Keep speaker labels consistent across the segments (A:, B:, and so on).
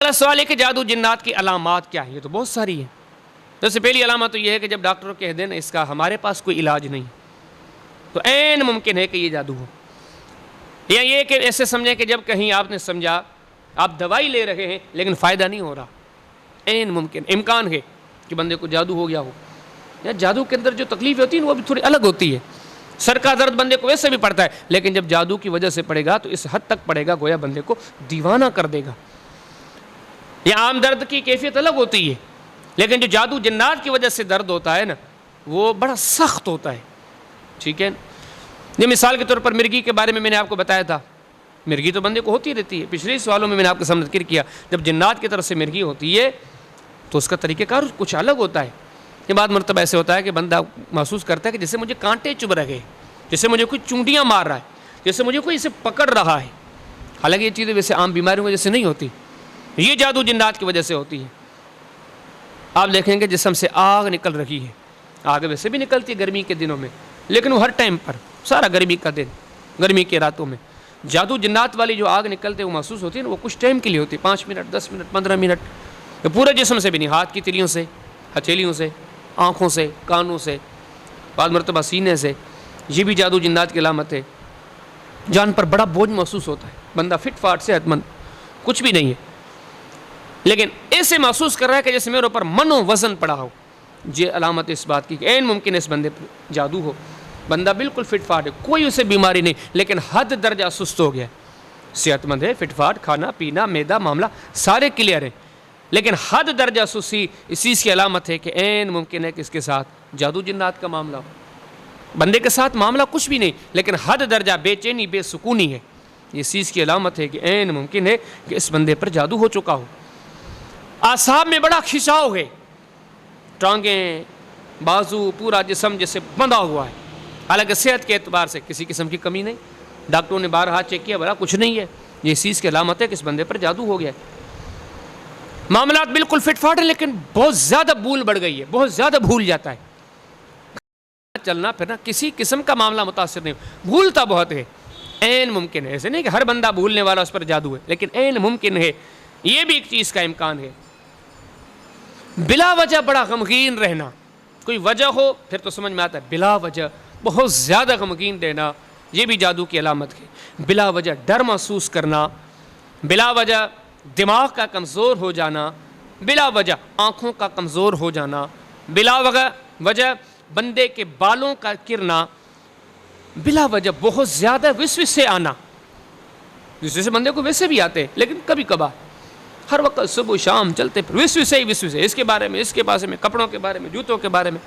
A: اگلا سوال ہے کہ جادو جنات کی علامات کیا ہیں؟ یہ تو بہت ساری ہیں. سب سے پہلی علامت تو یہ ہے کہ جب ڈاکٹر کہہ دیں اس کا ہمارے پاس کوئی علاج نہیں تو عین ممکن ہے کہ یہ جادو ہو. یا یہ کہ ایسے سمجھیں کہ جب کہیں آپ نے سمجھا آپ دوائی لے رہے ہیں لیکن فائدہ نہیں ہو رہا, عین ممکن امکان ہے کہ بندے کو جادو ہو گیا ہو. یا جادو کے اندر جو تکلیف ہوتی ہے وہ بھی تھوڑی الگ ہوتی ہے. سر کا درد بندے کو ویسے بھی پڑتا ہے, لیکن جب جادو کی وجہ سے پڑے گا تو اس حد تک پڑے گا گویا بندے کو دیوانہ کر دے گا. یہ عام درد کی کیفیت الگ ہوتی ہے, لیکن جو جادو جنات کی وجہ سے درد ہوتا ہے نا وہ بڑا سخت ہوتا ہے. ٹھیک ہے, یہ مثال کے طور پر مرگی کے بارے میں نے آپ کو بتایا تھا. مرگی تو بندے کو ہوتی رہتی ہے. پچھلے سوالوں میں نے آپ کے سامنے ذکر کیا جب جنات کی طرف سے مرگی ہوتی ہے تو اس کا طریقہ کار کچھ الگ ہوتا ہے. یہ بعد مرتبہ ایسے ہوتا ہے کہ بندہ محسوس کرتا ہے کہ جیسے مجھے کانٹے چبھ رہے, جیسے مجھے کوئی چونٹیاں مار رہا ہے, جیسے مجھے کوئی اسے پکڑ رہا ہے. حالانکہ یہ چیزیں ویسے عام بیماریوں کی وجہ سے نہیں ہوتی, یہ جادو جنات کی وجہ سے ہوتی ہے. آپ دیکھیں گے جسم سے آگ نکل رہی ہے, آگ ویسے بھی نکلتی ہے گرمی کے دنوں میں, لیکن وہ ہر ٹائم پر سارا گرمی کا دن, گرمی کے راتوں میں جادو جنات والی جو آگ نکلتے وہ محسوس ہوتی ہے نا, وہ کچھ ٹائم کے لیے ہوتی ہے, 5 منٹ 10 منٹ 15 منٹ. پورے جسم سے بھی نہیں, ہاتھ کی تلیوں سے, ہتھیلیوں سے, آنکھوں سے, کانوں سے, بعض مرتبہ سینے سے. یہ بھی جادو جنات کی علامت ہے. جان پر بڑا بوجھ محسوس ہوتا ہے, بندہ فٹ فاٹ صحت مند کچھ بھی نہیں ہے, لیکن ایسے محسوس کر رہا ہے کہ جیسے میرے اوپر منو وزن پڑا ہو. یہ علامت اس بات کی کہ عین ممکن ہے اس بندے پر جادو ہو. بندہ بالکل فٹ فاٹ ہے, کوئی اسے بیماری نہیں, لیکن حد درجہ سست ہو گیا ہے. صحت مند ہے, فٹ فاٹ, کھانا پینا میدا معاملہ سارے کلیئر ہیں, لیکن حد درجہ سستی اس چیز کی علامت ہے کہ عین ممکن ہے کہ اس کے ساتھ جادو جنات کا معاملہ ہو. بندے کے ساتھ معاملہ کچھ بھی نہیں, لیکن حد درجہ بے چینی بے سکونی ہے. یہ چیز کی علامت ہے کہ عین ممکن ہے کہ اس بندے پر جادو ہو چکا ہو. اعصاب میں بڑا کھچاؤ ہے, ٹانگیں, بازو, پورا جسم جیسے بندھا ہوا ہے, حالانکہ صحت کے اعتبار سے کسی قسم کی کمی نہیں. ڈاکٹروں نے بارہا چیک کیا, بڑا کچھ نہیں ہے. یہ چیز کی علامت ہے کہ اس بندے پر جادو ہو گیا ہے. معاملات بالکل فٹ فاٹ ہے, لیکن بہت زیادہ بھول بڑھ گئی ہے, بہت زیادہ بھول جاتا ہے. چلنا پھرنا کسی قسم کا معاملہ متاثر نہیں, بھولتا بہت ہے. عین ممکن ہے, ایسے نہیں کہ ہر بندہ بھولنے والا اس پر جادو ہے, لیکن عین ممکن ہے. یہ بھی ایک چیز کا امکان ہے. بلا وجہ بڑا غمگین رہنا, کوئی وجہ ہو پھر تو سمجھ میں آتا ہے, بلا وجہ بہت زیادہ غمگین رہنا یہ بھی جادو کی علامت ہے. بلا وجہ ڈر محسوس کرنا, بلا وجہ دماغ کا کمزور ہو جانا, بلا وجہ آنکھوں کا کمزور ہو جانا, بلا وجہ بندے کے بالوں کا گرنا, بلا وجہ بہت زیادہ وسوسے آنا. وسوسے بندے کو ویسے بھی آتے ہیں, لیکن کبھی کبھار, ہر وقت صبح شام چلتے پھر وسوسے ہی وسوسے, اس کے بارے میں, اس کے پاس میں, کپڑوں کے بارے میں, جوتوں کے بارے میں.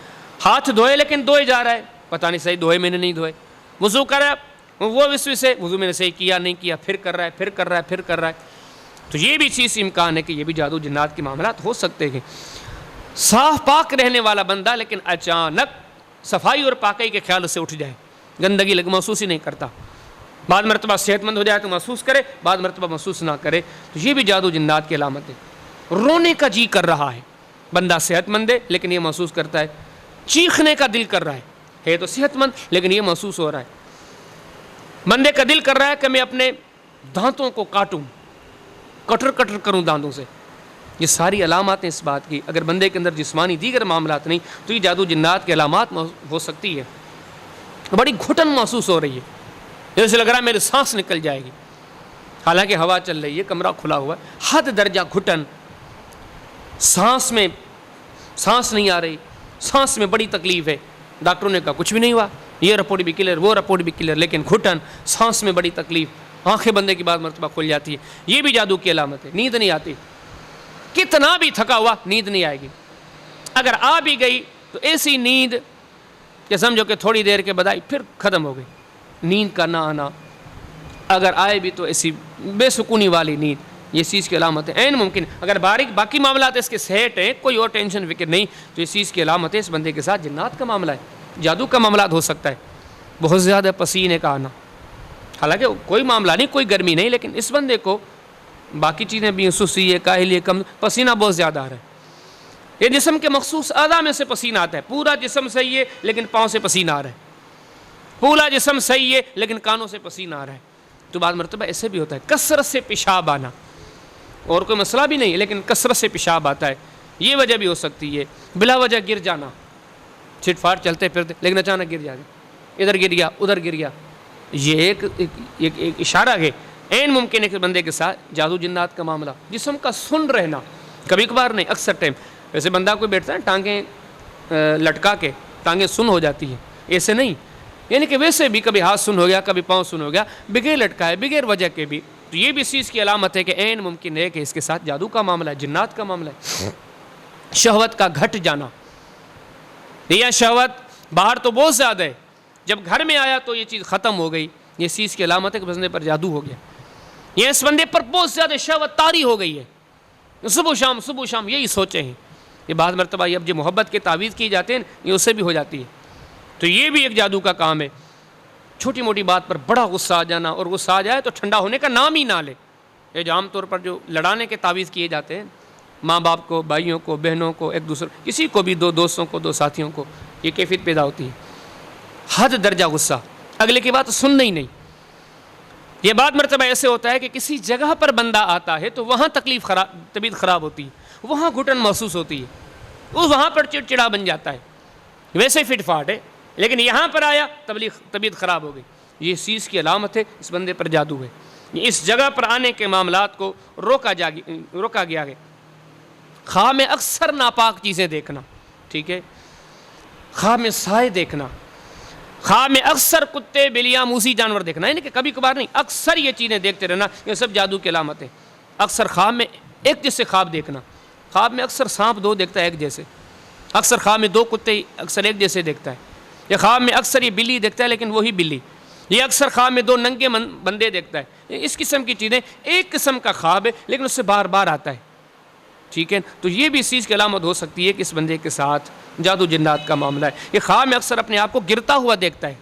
A: ہاتھ دھوئے لیکن دھوئے جا رہا ہے, پتہ نہیں صحیح دھوئے میں نے نہیں دھوئے. وضو کر رہا ہے, وہ وسوسے, وضو میں نے صحیح کیا نہیں کیا, پھر کر رہا ہے, پھر کر رہا ہے, پھر کر رہا ہے. تو یہ بھی چیز امکان ہے کہ یہ بھی جادو جنات کے معاملات ہو سکتے ہیں. صاف پاک رہنے والا بندہ لیکن اچانک صفائی اور پاکی کے خیال سے اٹھ جائے, گندگی لگ محسوس ہی نہیں کرتا. بعض مرتبہ صحت مند ہو جائے تو محسوس کرے, بعض مرتبہ محسوس نہ کرے, تو یہ بھی جادو جنات کی علامت ہے. رونے کا جی کر رہا ہے, بندہ صحت مند ہے لیکن یہ محسوس کرتا ہے. چیخنے کا دل کر رہا ہے تو صحت مند لیکن یہ محسوس ہو رہا ہے. بندے کا دل کر رہا ہے کہ میں اپنے دانتوں کو کاٹوں, کٹر کٹر کروں دانتوں سے. یہ ساری علامات ہیں اس بات کی. اگر بندے کے اندر جسمانی دیگر معاملات نہیں تو یہ جادو جنات کی علامات ہو سکتی ہے. بڑی گھٹن محسوس ہو رہی ہے, جیسے لگ رہا ہے میری سانس نکل جائے گی, حالانکہ ہوا چل رہی ہے, کمرہ کھلا ہوا ہے. حد درجہ گھٹن, سانس میں سانس نہیں آ رہی, سانس میں بڑی تکلیف ہے. ڈاکٹروں نے کہا کچھ بھی نہیں ہوا, یہ رپورٹ بھی کلیئر, وہ رپورٹ بھی کلیئر, لیکن گھٹن, سانس میں بڑی تکلیف, آنکھیں بندے کی بعض مرتبہ کھل جاتی ہے. یہ بھی جادو کی علامت ہے. نیند نہیں آتی, کتنا بھی تھکا ہوا نیند نہیں آئے گی. اگر آ بھی گئی تو ایسی نیند کہ سمجھو کہ تھوڑی دیر کے بعد آئی پھر ختم ہو گئی. نیند کا نہ آنا, اگر آئے بھی تو ایسی بے سکونی والی نیند, یہ چیز کی علامت ہے. عین ممکن اگر باقی معاملات اس کے صحت ہیں, کوئی اور ٹینشن فکر نہیں, تو اس چیز کی علامت ہے اس بندے کے ساتھ جنات کا معاملہ ہے, جادو کا معاملات ہو سکتا ہے. بہت زیادہ پسینے کا آنا, حالانکہ کوئی معاملہ نہیں, کوئی گرمی نہیں, لیکن اس بندے کو باقی چیزیں بھی سستی ہے, کاہلی ہے, کم, پسینہ بہت زیادہ آ رہا ہے. یہ جسم کے مخصوص اعضاء میں سے پسینہ آتا ہے. پورا جسم صحیح ہے لیکن پاؤں سے پسینہ آ رہا ہے, پورا جسم صحیح ہے لیکن کانوں سے پسینہ آ رہا ہے. تو بعض مرتبہ ایسے بھی ہوتا ہے. کثرت سے پیشاب آنا, اور کوئی مسئلہ بھی نہیں، لیکن کثرت سے پیشاب آتا ہے، یہ وجہ بھی ہو سکتی ہے۔ بلا وجہ گر جانا، چھٹ پھاٹ چلتے پھرتے لیکن اچانک گر جائے، ادھر گر گیا ادھر گر گیا، یہ ایک اشارہ ہے عین ممکن ہے کہ بندے کے ساتھ جادو جنات کا معاملہ۔ جسم کا سن رہنا، کبھی کبھار نہیں، اکثر ٹائم، ویسے بندہ کوئی بیٹھتا ہے ٹانگیں لٹکا کے ٹانگیں سن ہو جاتی ہیں، ایسے نہیں، یعنی کہ ویسے بھی کبھی ہاتھ سن ہو گیا، کبھی پاؤں سن ہو گیا، بغیر لٹکائے بغیر وجہ کے بھی، تو یہ بھی اس چیز کی علامت ہے کہ عین ممکن ہے کہ اس کے ساتھ جادو کا معاملہ ہے، جنات کا معاملہ ہے۔ شہوت کا گھٹ جانا، یہ شہوت باہر تو بہت زیادہ ہے، جب گھر میں آیا تو یہ چیز ختم ہو گئی، یہ چیز کی علامت ہے کہ بندے پر جادو ہو گیا، یہ اس بندے پر بہت زیادہ شہوت طاری ہو گئی ہے، صبح شام یہی سوچے ہیں۔ یہ بعض مرتبہ اب جو محبت کے تعویذ کی جاتے ہیں یہ اس سے بھی ہو جاتی ہے، تو یہ بھی ایک جادو کا کام ہے۔ چھوٹی موٹی بات پر بڑا غصہ آ جانا، اور غصہ آ جائے تو ٹھنڈا ہونے کا نام ہی نہ لے، یہ جو عام طور پر جو لڑانے کے تعویذ کیے جاتے ہیں، ماں باپ کو، بھائیوں کو، بہنوں کو، ایک دوسرے کسی کو بھی، دو دوستوں کو، دو ساتھیوں کو، یہ کیفیت پیدا ہوتی ہے، حد درجہ غصہ، اگلے کی بات سننا ہی نہیں۔ یہ بات مرتبہ ایسے ہوتا ہے کہ کسی جگہ پر بندہ آتا ہے تو وہاں طبیعت خراب ہوتی ہے، وہاں گھٹن محسوس ہوتی ہے، وہاں پر چڑچڑا بن جاتا ہے، ویسے فٹ فاٹ ہے، لیکن یہاں پر آیا طبیعت خراب ہو گئی، یہ چیز کی علامت ہے اس بندے پر جادو ہے۔ اس جگہ پر آنے کے معاملات کو روکا گیا ہے۔ خواب میں اکثر ناپاک چیزیں دیکھنا، ٹھیک ہے، خواب میں سائے دیکھنا، خواب میں اکثر کتے بلیاں موذی جانور دیکھنا، یعنی کہ کبھی کبھار نہیں، اکثر یہ چیزیں دیکھتے رہنا، یہ سب جادو کی علامت ہے۔ اکثر خواب میں ایک جیسے خواب دیکھنا، خواب میں اکثر سانپ دو دیکھتا ہے ایک جیسے، اکثر خواب میں دو کتے اکثر ایک جیسے دیکھتا ہے، یا خواب میں اکثر یہ بلی دیکھتا ہے لیکن وہی بلی، یہ اکثر خواب میں دو ننگے بندے دیکھتا ہے، اس قسم کی چیزیں، ایک قسم کا خواب ہے لیکن اس سے بار بار آتا ہے، ٹھیک ہے، تو یہ بھی اس چیز کی علامت ہو سکتی ہے کہ اس بندے کے ساتھ جادو جنات کا معاملہ ہے۔ یہ خواب میں اکثر اپنے آپ کو گرتا ہوا دیکھتا ہے،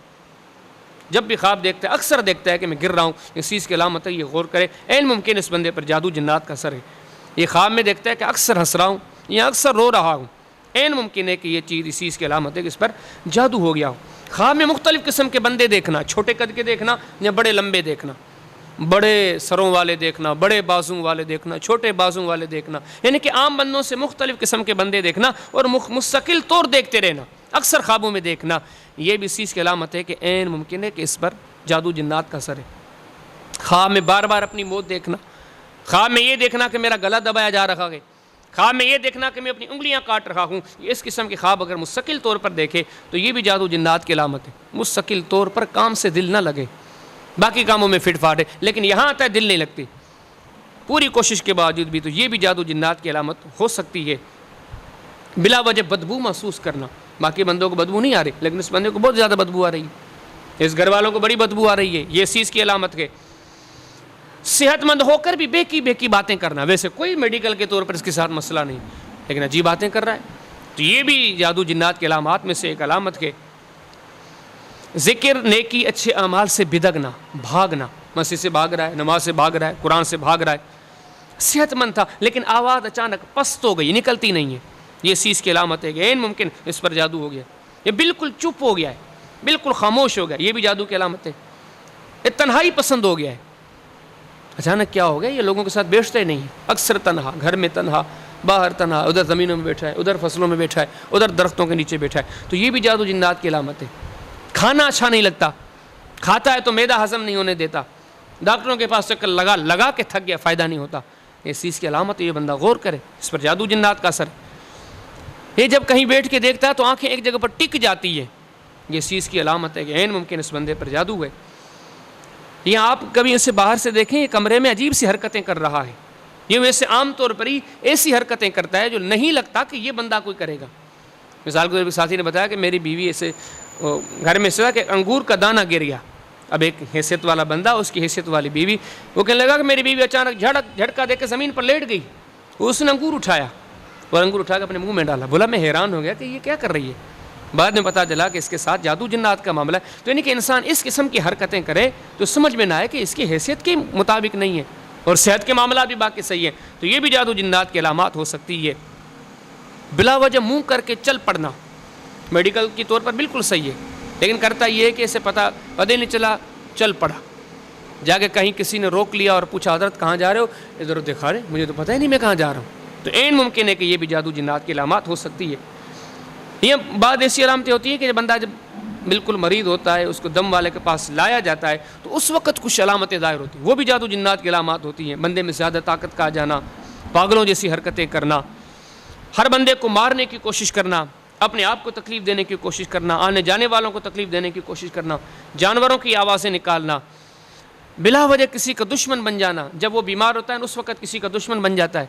A: جب بھی خواب دیکھتا ہے اکثر دیکھتا ہے کہ میں گر رہا ہوں، اس چیز کی علامت ہے، یہ غور کرے، عین ممکن اس بندے پر جادو جنات کا اثر ہے۔ یہ خواب میں دیکھتا ہے کہ اکثر ہنس رہا ہوں یا اکثر رو رہا ہوں، عین ممکن ہے کہ یہ چیز اس چیز کی علامت ہے کہ اس پر جادو ہو گیا ہو۔ خواب میں مختلف قسم کے بندے دیکھنا، چھوٹے قد کے دیکھنا یا بڑے لمبے دیکھنا، بڑے سروں والے دیکھنا، بڑے بازوں والے دیکھنا، چھوٹے بازوں والے دیکھنا، یعنی کہ عام بندوں سے مختلف قسم کے بندے دیکھنا اور مستقل طور دیکھتے رہنا، اکثر خوابوں میں دیکھنا، یہ بھی اس چیز کی علامت ہے کہ عین ممکن ہے کہ اس پر جادو جنات کا اثر ہے۔ خواب میں بار بار اپنی موت دیکھنا، خواب میں یہ دیکھنا کہ میرا گلا دبایا جا رہا ہے، خواب میں یہ دیکھنا کہ میں اپنی انگلیاں کاٹ رہا ہوں، اس قسم کے خواب اگر مستقل طور پر دیکھے تو یہ بھی جادو جنات کی علامت ہے۔ مستقل طور پر کام سے دل نہ لگے، باقی کاموں میں فٹ فاٹ ہے لیکن یہاں آتا ہے دل نہیں لگتی پوری کوشش کے باوجود بھی، تو یہ بھی جادو جنات کی علامت ہو سکتی ہے۔ بلا وجہ بدبو محسوس کرنا، باقی بندوں کو بدبو نہیں آ رہی لیکن اس بندے کو بہت زیادہ بدبو آ رہی ہے، اس گھر والوں کو بڑی بدبو آ رہی ہے، یہ چیز کی علامت ہے۔ صحت مند ہو کر بھی بے کی باتیں کرنا، ویسے کوئی میڈیکل کے طور پر اس کے ساتھ مسئلہ نہیں لیکن عجیب باتیں کر رہا ہے، تو یہ بھی جادو جنات کی علامات میں سے ایک علامت ہے۔ ذکر، نیکی، اچھے اعمال سے بدگنا، بھاگنا، مسجد سے بھاگ رہا ہے، نماز سے بھاگ رہا ہے، قرآن سے بھاگ رہا ہے، صحت مند تھا لیکن آواز اچانک پست ہو گئی، نکلتی نہیں ہے، یہ چیز کی علامت ہے کہ عین ممکن اس پر جادو ہو گیا، یہ بالکل چپ ہو گیا ہے، بالکل خاموش ہو گیا، یہ بھی جادو کی علامت ہے۔ یہ تنہائی پسند ہو گیا ہے، اچانک کیا ہو گیا، یہ لوگوں کے ساتھ بیٹھتا ہی نہیں ہے، اکثر تنہا، گھر میں تنہا، باہر تنہا، ادھر زمینوں میں بیٹھا ہے، ادھر فصلوں میں بیٹھا ہے، ادھر درختوں کے نیچے بیٹھا ہے، تو یہ بھی جادو جنات کی علامت ہے۔ کھانا اچھا نہیں لگتا، کھاتا ہے تو معدہ ہضم نہیں ہونے دیتا، ڈاکٹروں کے پاس چکر لگا کے تھک گیا، فائدہ نہیں ہوتا، اس چیز کی علامت ہے، یہ بندہ غور کرے، اس پر جادو جنات کا اثر ہے۔ یہ جب کہیں بیٹھ کے دیکھتا ہے تو آنکھیں ایک جگہ پر ٹک جاتی ہے، یہ چیز کی علامت ہے کہ عین ممکن اس بندے پر جادو ہے۔ یا آپ کبھی اسے باہر سے دیکھیں، یہ کمرے میں عجیب سی حرکتیں کر رہا ہے، یہ ویسے عام طور پر ہی ایسی حرکتیں کرتا ہے جو نہیں لگتا کہ یہ بندہ کوئی کرے گا۔ مثال کے طور پر ساتھی نے بتایا کہ میری بیوی ایسے گھر میں سے کہ انگور کا دانہ گر گیا، اب ایک حیثیت والا بندہ، اس کی حیثیت والی بیوی، وہ کہنے لگا کہ میری بیوی اچانک جھٹکا دے کے زمین پر لیٹ گئی، اس نے انگور اٹھایا اور انگور اٹھا کے اپنے منہ میں ڈالا، بولا میں حیران ہو گیا کہ یہ کیا کر رہی ہے، بعد میں پتا چلا کہ اس کے ساتھ جادو جنات کا معاملہ ہے۔ تو یعنی کہ انسان اس قسم کی حرکتیں کرے تو سمجھ میں نہ آئے کہ اس کی حیثیت کے مطابق نہیں ہے اور صحت کے معاملات بھی باقی صحیح ہیں، تو یہ بھی جادو جنات کی علامات ہو سکتی ہے۔ بلا وجہ منہ کر کے چل پڑنا میڈیکل کی طور پر بالکل صحیح ہے لیکن کرتا یہ ہے کہ اسے پتہ نہیں چلا چل پڑا، جا کے کہیں کسی نے روک لیا اور پوچھا حضرت کہاں جا رہے ہو؟ ادھر دکھا رہے مجھے تو پتہ ہی نہیں میں کہاں جا رہا ہوں. تو عین ممکن ہے کہ یہ بھی جادو جنات کی علامات ہو سکتی ہے. یہ بعض ایسی علامتیں ہوتی ہیں کہ بندہ جب بالکل مریض ہوتا ہے اس کو دم والے کے پاس لایا جاتا ہے تو اس وقت کچھ علامتیں ظاہر ہوتی ہیں, وہ بھی جادو جنات کی علامات ہوتی ہیں. بندے میں زیادہ طاقت کا آ جانا, پاگلوں جیسی حرکتیں کرنا, ہر بندے کو مارنے کی کوشش کرنا, اپنے آپ کو تکلیف دینے کی کوشش کرنا, آنے جانے والوں کو تکلیف دینے کی کوشش کرنا, جانوروں کی آوازیں نکالنا, بلا وجہ کسی کا دشمن بن جانا. جب وہ بیمار ہوتا ہے اس وقت کسی کا دشمن بن جاتا ہے,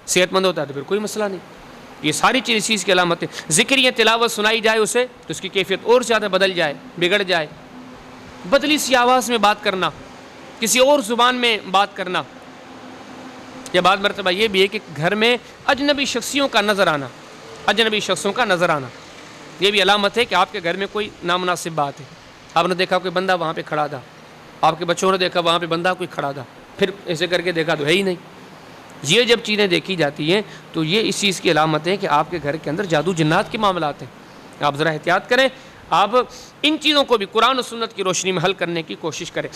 A: صحت مند ہوتا ہے تو پھر کوئی مسئلہ نہیں. یہ ساری چیز کی علامتیں. ذکر یا تلاوت سنائی جائے اسے تو اس کی کیفیت اور زیادہ بدل جائے, بگڑ جائے. بدلی سی آواز میں بات کرنا, کسی اور زبان میں بات کرنا. یا بعض مرتبہ یہ بھی ہے کہ گھر میں اجنبی شخصیوں کا نظر آنا, اجنبی شخصوں کا نظر آنا, یہ بھی علامت ہے کہ آپ کے گھر میں کوئی نامناسب بات ہے. آپ نے دیکھا کوئی بندہ وہاں پہ کھڑا تھا, آپ کے بچوں نے دیکھا وہاں پہ بندہ کوئی کھڑا تھا, پھر ایسے کر کے دیکھا تو ہے ہی نہیں. یہ جب چیزیں دیکھی جاتی ہیں تو یہ اس چیز کی علامت ہے کہ آپ کے گھر کے اندر جادو جنات کے معاملات ہیں. آپ ذرا احتیاط کریں, آپ ان چیزوں کو بھی قرآن و سنت کی روشنی میں حل کرنے کی کوشش کریں.